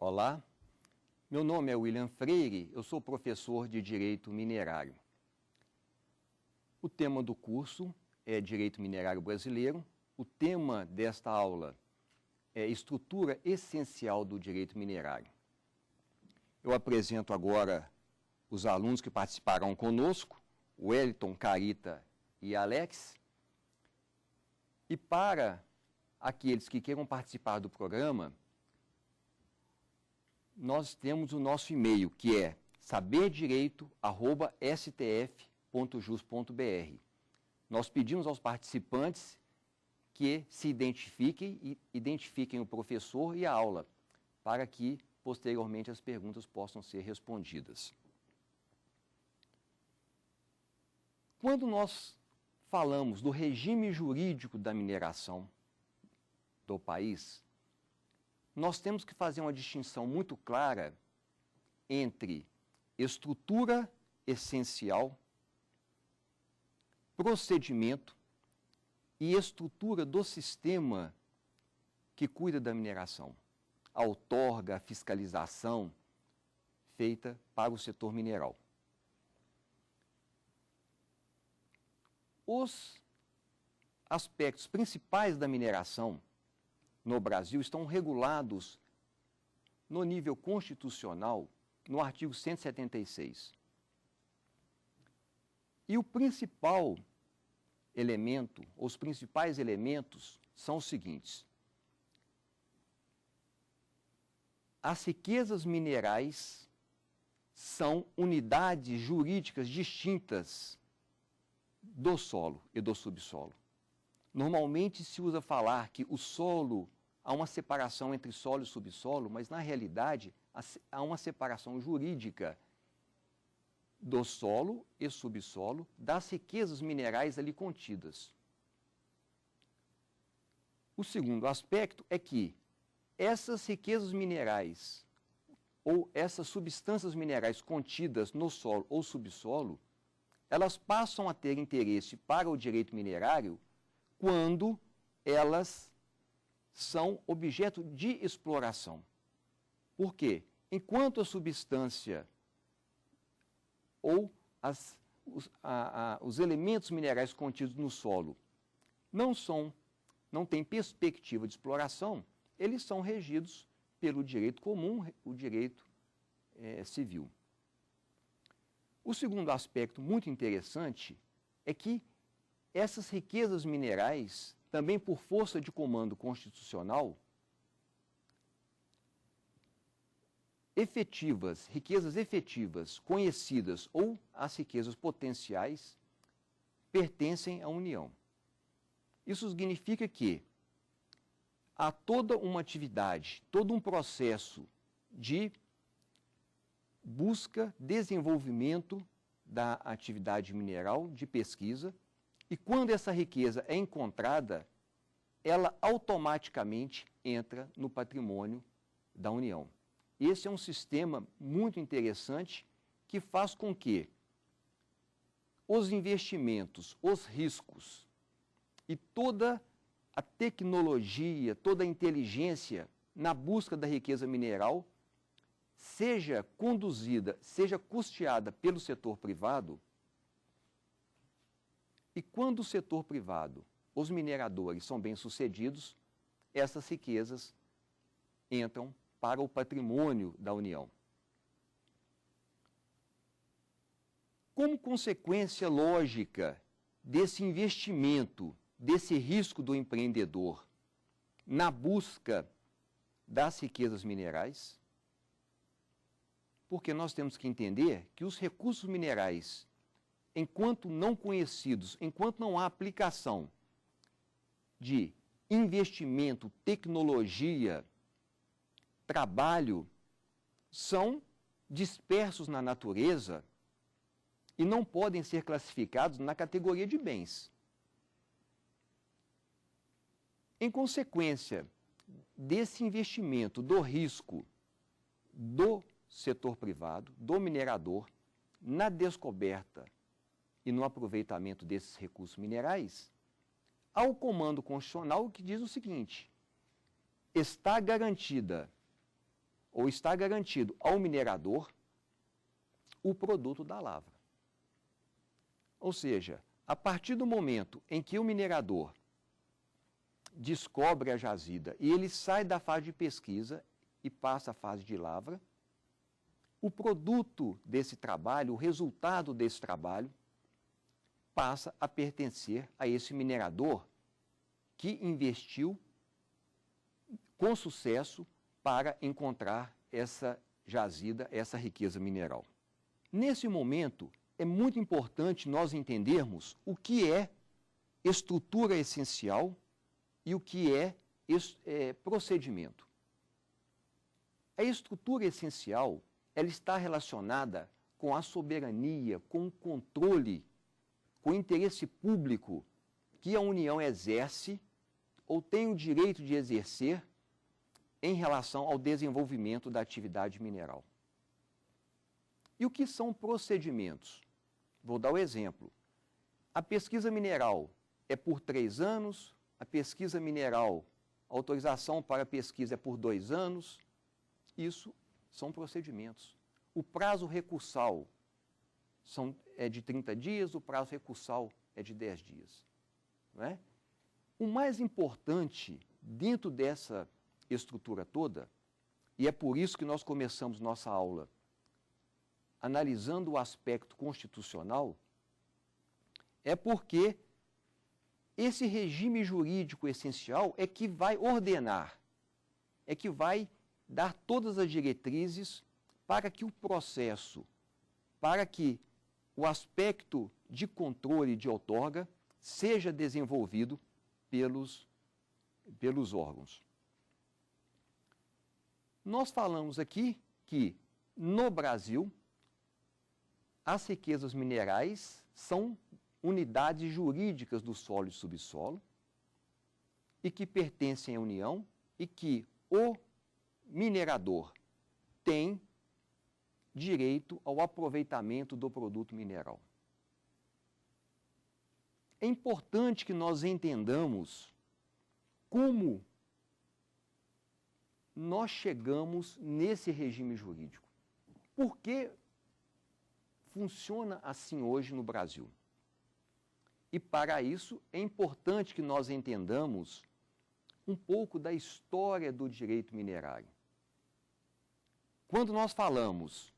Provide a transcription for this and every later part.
Olá, meu nome é William Freire, eu sou professor de Direito Minerário. O tema do curso é Direito Minerário Brasileiro. O tema desta aula é Estrutura Essencial do Direito Minerário. Eu apresento agora os alunos que participarão conosco, Wellington, Carita e Alex. E para aqueles que queiram participar do programa, nós temos o nosso e-mail, que é saberdireito@stf.jus.br. Nós pedimos aos participantes que se identifiquem e identifiquem o professor e a aula, para que, posteriormente, as perguntas possam ser respondidas. Quando nós falamos do regime jurídico da mineração do país, nós temos que fazer uma distinção muito clara entre estrutura essencial, procedimento e estrutura do sistema que cuida da mineração, a outorga, a fiscalização feita para o setor mineral. Os aspectos principais da mineração no Brasil estão regulados no nível constitucional, no artigo 176. E o principal elemento, os principais elementos são os seguintes: as riquezas minerais são unidades jurídicas distintas do solo e do subsolo. Normalmente se usa falar que o solo, há uma separação entre solo e subsolo, mas na realidade há uma separação jurídica do solo e subsolo, das riquezas minerais ali contidas. O segundo aspecto é que essas riquezas minerais ou essas substâncias minerais contidas no solo ou subsolo, elas passam a ter interesse para o direito minerário quando elas são objeto de exploração. Por quê? Enquanto a substância ou os elementos minerais contidos no solo não têm perspectiva de exploração, eles são regidos pelo direito comum, o direito civil. O segundo aspecto muito interessante é que essas riquezas minerais, também por força de comando constitucional, riquezas efetivas, conhecidas ou as riquezas potenciais, pertencem à União. Isso significa que há toda uma atividade, todo um processo de busca, desenvolvimento da atividade mineral, de pesquisa, e quando essa riqueza é encontrada, ela automaticamente entra no patrimônio da União. Esse é um sistema muito interessante que faz com que os investimentos, os riscos e toda a tecnologia, toda a inteligência na busca da riqueza mineral seja conduzida, seja custeada pelo setor privado. E quando o setor privado, os mineradores, são bem-sucedidos, essas riquezas entram para o patrimônio da União. Como consequência lógica desse investimento, desse risco do empreendedor na busca das riquezas minerais, porque nós temos que entender que os recursos minerais, enquanto não conhecidos, enquanto não há aplicação de investimento, tecnologia, trabalho, são dispersos na natureza e não podem ser classificados na categoria de bens. Em consequência desse investimento, do risco do setor privado, do minerador, na descoberta e no aproveitamento desses recursos minerais, há o comando constitucional que diz o seguinte: está garantida ou está garantido ao minerador o produto da lavra. Ou seja, a partir do momento em que o minerador descobre a jazida e ele sai da fase de pesquisa e passa à fase de lavra, o produto desse trabalho, o resultado desse trabalho, passa a pertencer a esse minerador que investiu com sucesso para encontrar essa jazida, essa riqueza mineral. Nesse momento, é muito importante nós entendermos o que é estrutura essencial e o que é procedimento. A estrutura essencial, ela está relacionada com a soberania, com o controle, com o interesse público que a União exerce ou tem o direito de exercer em relação ao desenvolvimento da atividade mineral. E o que são procedimentos? Vou dar o exemplo. A pesquisa mineral é por 3 anos, a pesquisa mineral, a autorização para a pesquisa é por 2 anos. Isso são procedimentos. O prazo recursal é de 30 dias, o prazo recursal é de 10 dias. Não é? O mais importante dentro dessa estrutura toda, e é por isso que nós começamos nossa aula analisando o aspecto constitucional, é porque esse regime jurídico essencial é que vai ordenar, é que vai dar todas as diretrizes para que o processo, para que o aspecto de controle de outorga seja desenvolvido pelos órgãos. Nós falamos aqui que, no Brasil, as riquezas minerais são unidades jurídicas do solo e subsolo e que pertencem à União e que o minerador tem direito ao aproveitamento do produto mineral. É importante que nós entendamos como nós chegamos nesse regime jurídico. Por que funciona assim hoje no Brasil? E para isso é importante que nós entendamos um pouco da história do direito minerário. Quando nós falamos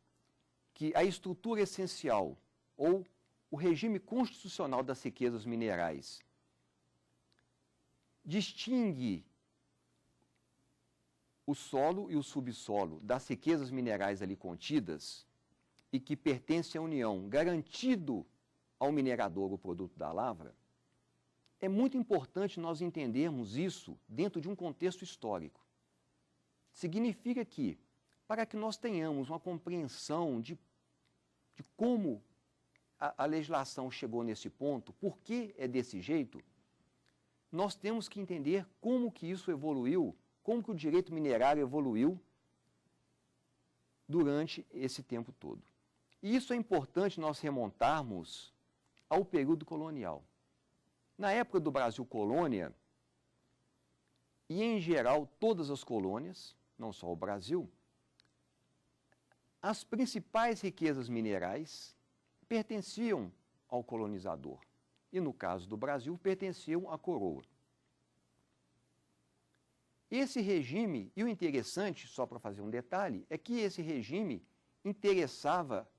que a estrutura essencial ou o regime constitucional das riquezas minerais distingue o solo e o subsolo das riquezas minerais ali contidas e que pertence à União, garantido ao minerador o produto da lavra, é muito importante nós entendermos isso dentro de um contexto histórico. Significa que, para que nós tenhamos uma compreensão de como a legislação chegou nesse ponto, por que é desse jeito, nós temos que entender como que isso evoluiu, como que o direito minerário evoluiu durante esse tempo todo. E isso é importante nós remontarmos ao período colonial. Na época do Brasil colônia, e em geral todas as colônias, não só o Brasil, as principais riquezas minerais pertenciam ao colonizador. E no caso do Brasil, pertenciam à coroa. Esse regime, e o interessante, só para fazer um detalhe, é que esse regime interessava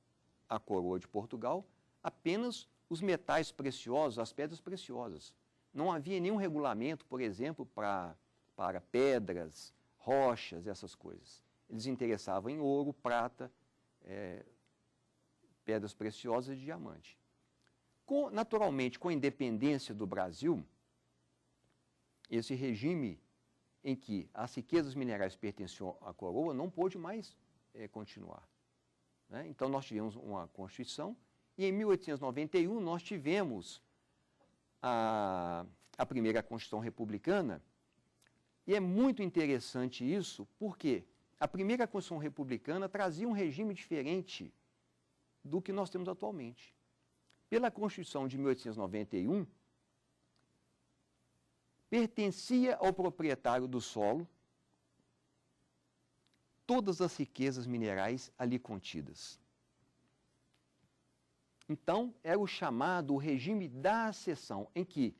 à coroa de Portugal apenas os metais preciosos, as pedras preciosas. Não havia nenhum regulamento, por exemplo, para pedras, rochas, essas coisas. Eles interessavam em ouro, prata, pedras preciosas e diamante. Naturalmente, com a independência do Brasil, esse regime em que as riquezas minerais pertenciam à coroa não pôde mais continuar. Né? Então, nós tivemos uma Constituição e, em 1891, nós tivemos a primeira Constituição republicana. E é muito interessante isso, porque a primeira Constituição republicana trazia um regime diferente do que nós temos atualmente. Pela Constituição de 1891, pertencia ao proprietário do solo todas as riquezas minerais ali contidas. Então, era o chamado regime da cessão, em que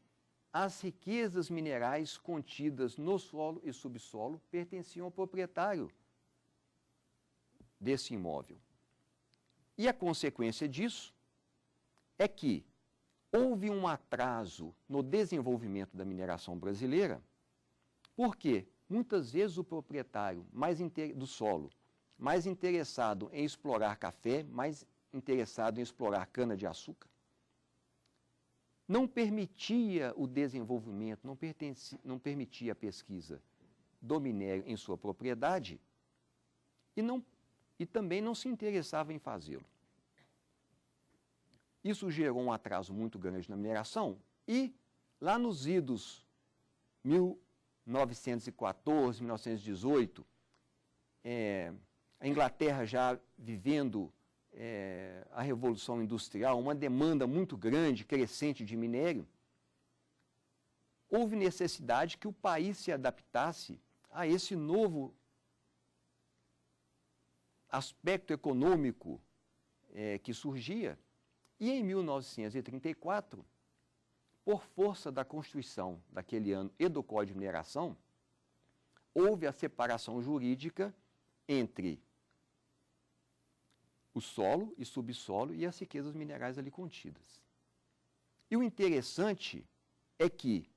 as riquezas minerais contidas no solo e subsolo pertenciam ao proprietário desse imóvel. E a consequência disso é que houve um atraso no desenvolvimento da mineração brasileira, porque muitas vezes o proprietário do solo, mais interessado em explorar café, mais interessado em explorar cana-de-açúcar, não permitia o desenvolvimento, não permitia a pesquisa do minério em sua propriedade e também não se interessava em fazê-lo. Isso gerou um atraso muito grande na mineração e, lá nos idos 1914, 1918, a Inglaterra já vivendo a Revolução Industrial, uma demanda muito grande, crescente de minério, houve necessidade que o país se adaptasse a esse novo aspecto econômico que surgia. E em 1934, por força da Constituição daquele ano e do Código de Mineração, houve a separação jurídica entre o solo e subsolo e as riquezas minerais ali contidas. E o interessante é que,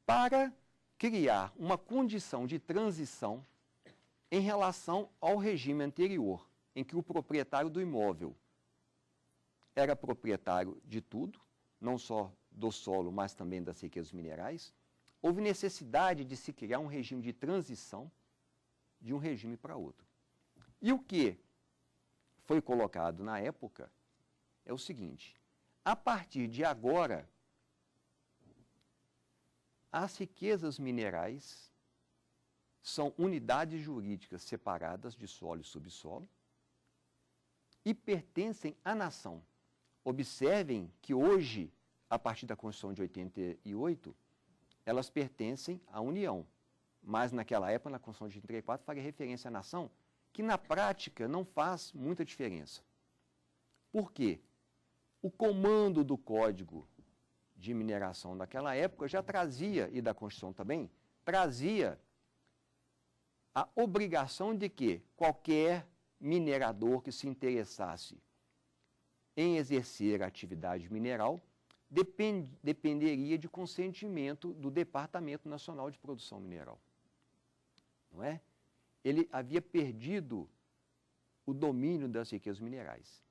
para criar uma condição de transição em relação ao regime anterior, em que o proprietário do imóvel era proprietário de tudo, não só do solo, mas também das riquezas minerais, houve necessidade de se criar um regime de transição de um regime para outro. E o que foi colocado na época é o seguinte: a partir de agora, as riquezas minerais são unidades jurídicas separadas de solo e subsolo e pertencem à nação. Observem que hoje, a partir da Constituição de 88, elas pertencem à União. Mas naquela época, na Constituição de 34, faria referência à nação, que na prática não faz muita diferença. Por quê? O comando do Código de Mineração daquela época já trazia, e da Constituição também, trazia a obrigação de que qualquer minerador que se interessasse em exercer a atividade mineral dependeria de consentimento do Departamento Nacional de Produção Mineral. Não é? Ele havia perdido o domínio das riquezas minerais.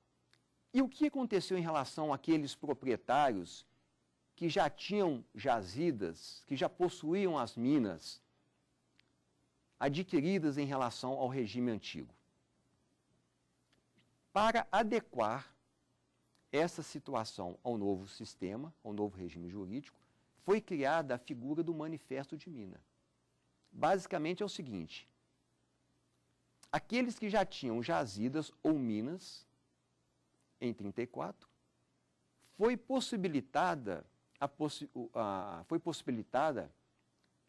E o que aconteceu em relação àqueles proprietários que já tinham jazidas, que já possuíam as minas adquiridas em relação ao regime antigo? Para adequar essa situação ao novo sistema, ao novo regime jurídico, foi criada a figura do manifesto de mina. Basicamente é o seguinte: aqueles que já tinham jazidas ou minas em 34, foi possibilitada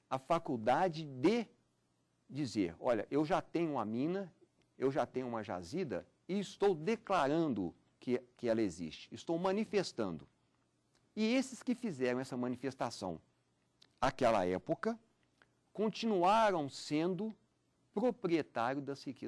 a faculdade de dizer: olha, eu já tenho uma mina, eu já tenho uma jazida e estou declarando que ela existe, estou manifestando. E esses que fizeram essa manifestação àquela época continuaram sendo proprietários das riquezas